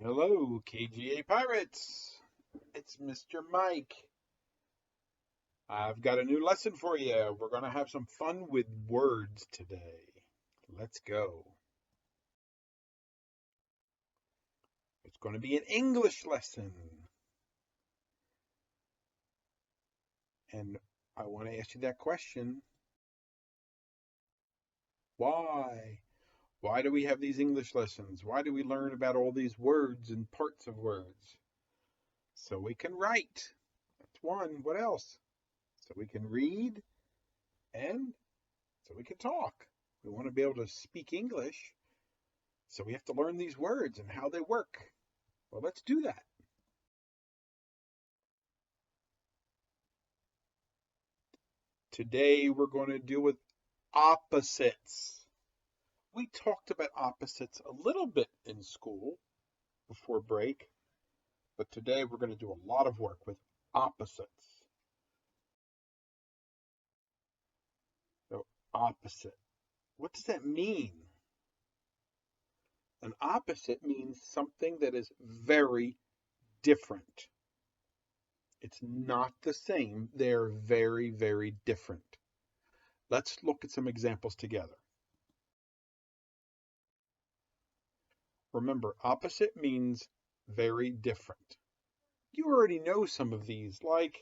Hello, KGA Pirates. It's Mr. Mike. I've got a new lesson for you. We're going to have some fun with words today. Let's go. It's going to be an English lesson. And I want to ask you that question. Why? Why do we have these English lessons? Why do we learn about all these words and parts of words? So we can write. That's one. What else? So we can read and so we can talk. We want to be able to speak English, so we have to learn these words and how they work. Well, let's do that. Today we're going to deal with opposites. We talked about opposites a little bit in school before break, but today we're going to do a lot of work with opposites. So, opposite. What does that mean? An opposite means something that is very different. It's not the same. They're very, very different. Let's look at some examples together. Remember, opposite means very different. You already know some of these, like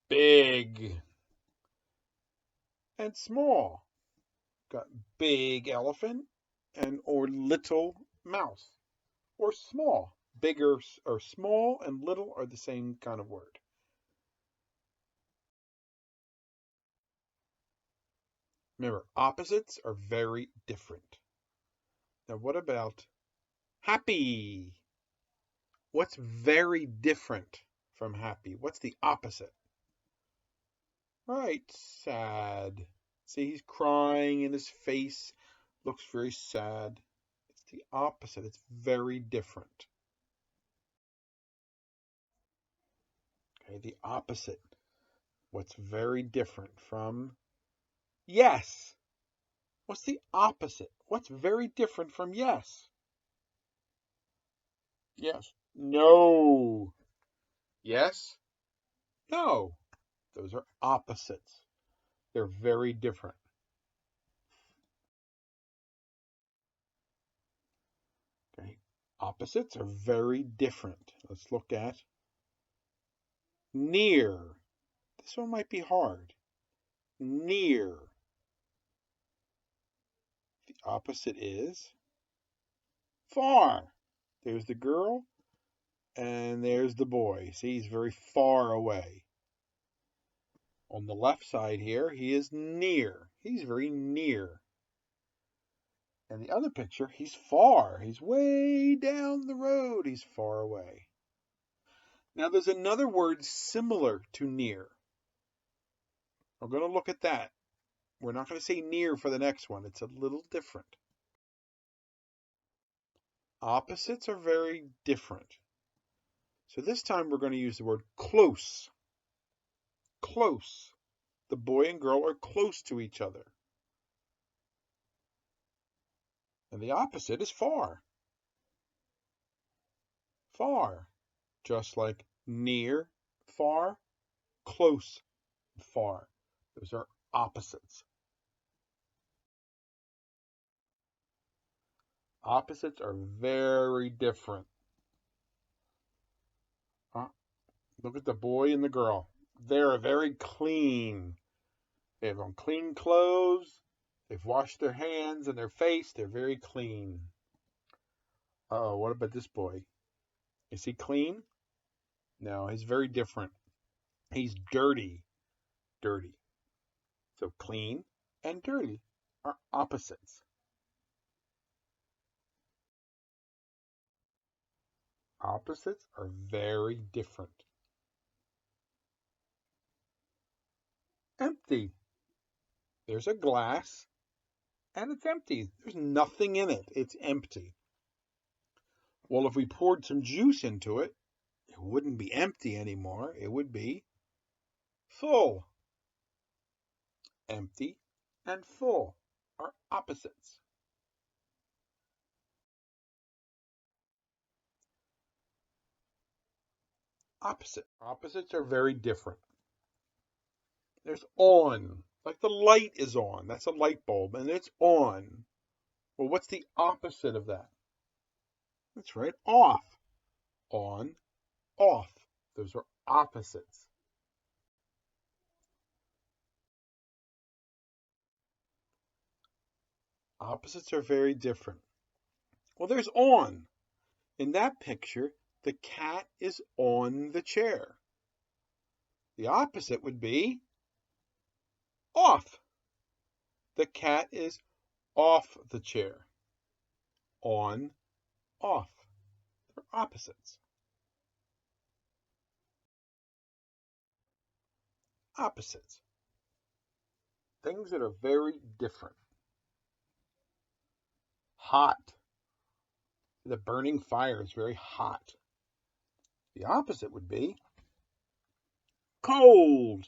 big and small. Got big elephant and or little mouse. Or small. Bigger or small and little are the same kind of word. Remember, opposites are very different. Now, what about happy? What's very different from happy? What's the opposite? Right, sad. See, he's crying and his face looks very sad. It's the opposite. It's very different. Okay, the opposite. What's very different from yes? What's the opposite? What's very different from yes? Yes. No. Yes. No. Those are opposites. They're very different. Okay. Opposites are very different. Let's look at near. This one might be hard. Near. The opposite is far. There's the girl and there's the boy. See, he's very far away. On the left side here, he is near. He's very near. And the other picture, he's far. He's way down the road. He's far away. Now there's another word similar to near. We're going to look at that. We're not going to say near for the next one. It's a little different. Opposites are very different. So this time we're going to use the word close. Close. The boy and girl are close to each other. And the opposite is far. Far. Just like near, far, close, far. Those are opposites. Opposites are very different. Look at the boy and the girl. They're very clean. They have on clean clothes. They've washed their hands and their face. They're very clean. Uh-oh, what about this boy? Is he clean? No, he's very different. He's dirty. Dirty. So clean and dirty are opposites. Opposites are very different. Empty. There's a glass and it's empty. There's nothing in it. It's empty. Well, if we poured some juice into it, it wouldn't be empty anymore. It would be full. Empty and full are opposites. Opposite. Opposites are very different. There's on, like the light is on. That's a light bulb, and it's on. Well, what's the opposite of that? That's right, off. On, off. Those are opposites. Opposites are very different. Well, there's on. In that picture, the cat is on the chair. The opposite would be off. The cat is off the chair. On, off. They're opposites. Opposites. Things that are very different. Hot. The burning fire is very hot. The opposite would be cold.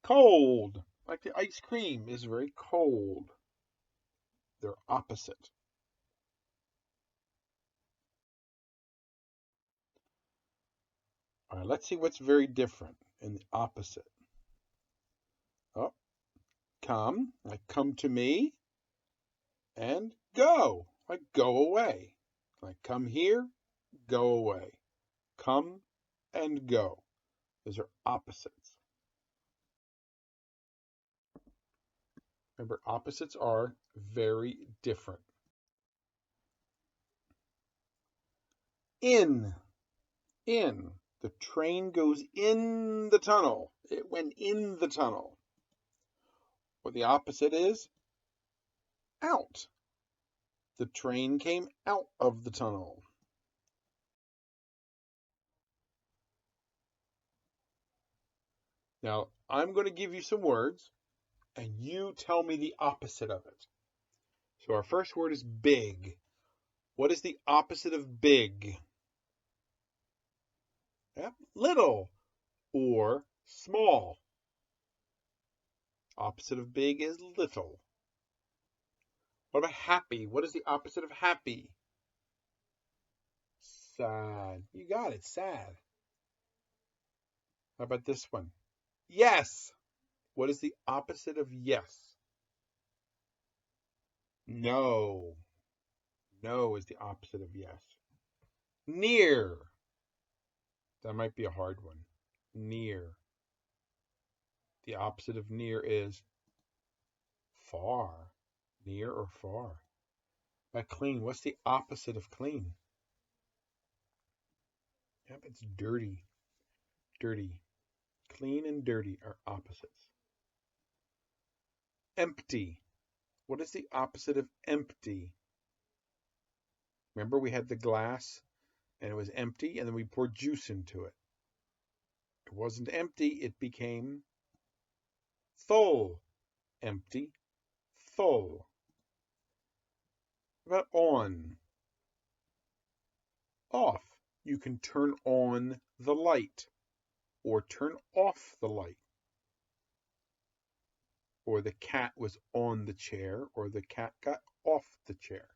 Cold. Like the ice cream is very cold. They're opposite. All right, let's see what's very different in the opposite. Oh, come, like come to me, and go, like go away. Like come here, go away. Come and go. Those are opposites. Remember, opposites are very different. In. The train goes in the tunnel. It went in the tunnel. Well, the opposite is out. The train came out of the tunnel. Now, I'm going to give you some words, and you tell me the opposite of it. So our first word is big. What is the opposite of big? Yep, little or small. Opposite of big is little. What about happy? What is the opposite of happy? Sad. You got it, sad. How about this one? Yes. What is the opposite of yes? No. No is the opposite of yes. Near. That might be a hard one. Near. The opposite of near is far. Near or far. But clean. What's the opposite of clean? Yep, it's dirty. Dirty. Clean and dirty are opposites. Empty. What is the opposite of empty? Remember we had the glass and it was empty and then we poured juice into it. It wasn't empty, it became full. Empty, full. What about on? Off. You can turn on the light or turn off the light. Or the cat was on the chair or the cat got off the chair.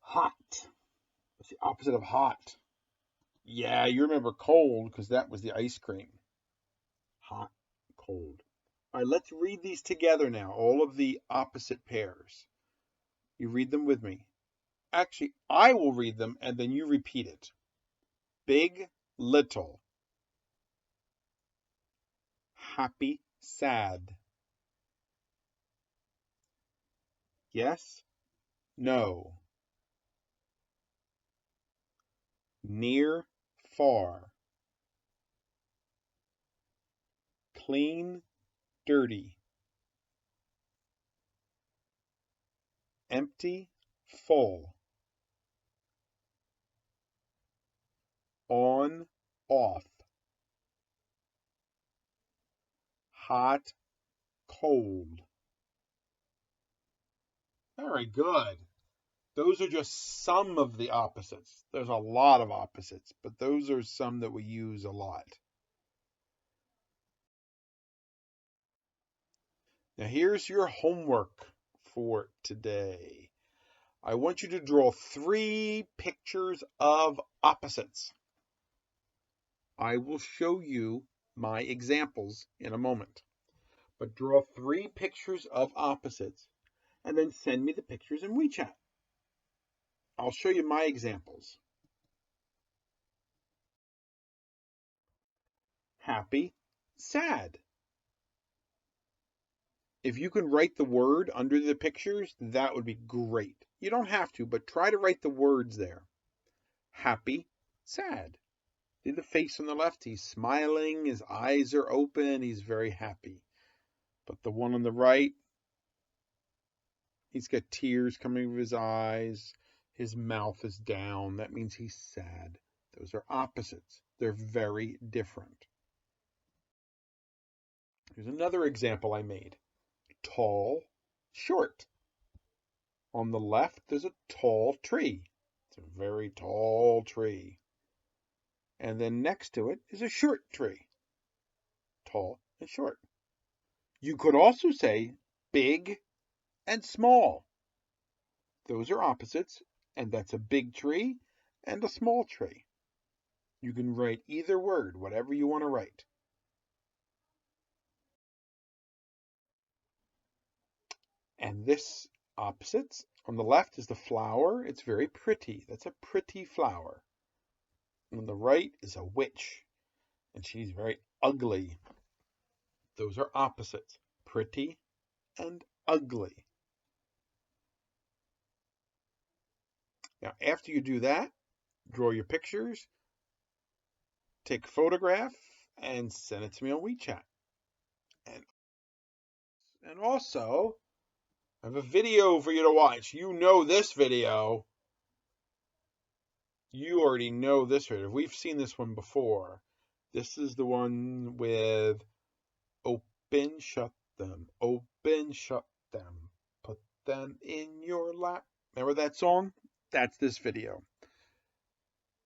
Hot. What's the opposite of hot? Yeah, you remember cold because that was the ice cream. Hot, cold. All right, let's read these together now, all of the opposite pairs. You read them with me. Actually, I will read them and then you repeat it. Big, little. Happy, sad. Yes, no. Near, far. Clean, dirty. Empty, full. On, off. Hot, cold. Very good. Those are just some of the opposites. There's a lot of opposites, but those are some that we use a lot. Now here's your homework for today. I want you to draw 3 pictures of opposites. I will show you my examples in a moment. But draw 3 pictures of opposites and then send me the pictures in WeChat. I'll show you my examples. Happy, sad. If you can write the word under the pictures, that would be great. You don't have to, but try to write the words there. Happy, sad. See the face on the left? He's smiling, his eyes are open, he's very happy. But the one on the right, he's got tears coming from his eyes, his mouth is down. That means he's sad. Those are opposites. They're very different. Here's another example I made. Tall, short. On the left, there's a tall tree. It's a very tall tree. And then next to it is a short tree. Tall and short. You could also say big and small. Those are opposites, and that's a big tree and a small tree. You can write either word, whatever you want to write. And this opposites, on the left is the flower. It's very pretty. That's a pretty flower. On the right is a witch, and she's very ugly. Those are opposites, pretty and ugly. Now, after you do that, draw your pictures, take a photograph, and send it to me on WeChat. And also, I have a video for you to watch. You know this video. You already know this video. We've seen this one before. This is the one with open, shut them, put them in your lap. Remember that song? That's this video.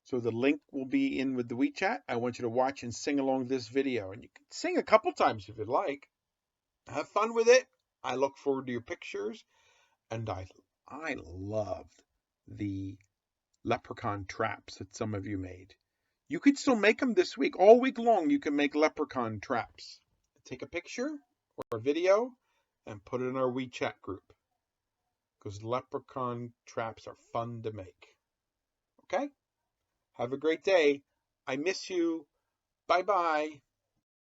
So the link will be in with the WeChat. I want you to watch and sing along this video. And you can sing a couple times if you'd like. Have fun with it. I look forward to your pictures. And I loved the leprechaun traps that some of you made. You could still make them this week. All week long, you can make leprechaun traps. Take a picture or a video and put it in our WeChat group, because leprechaun traps are fun to make. Okay? Have a great day. I miss you. Bye-bye.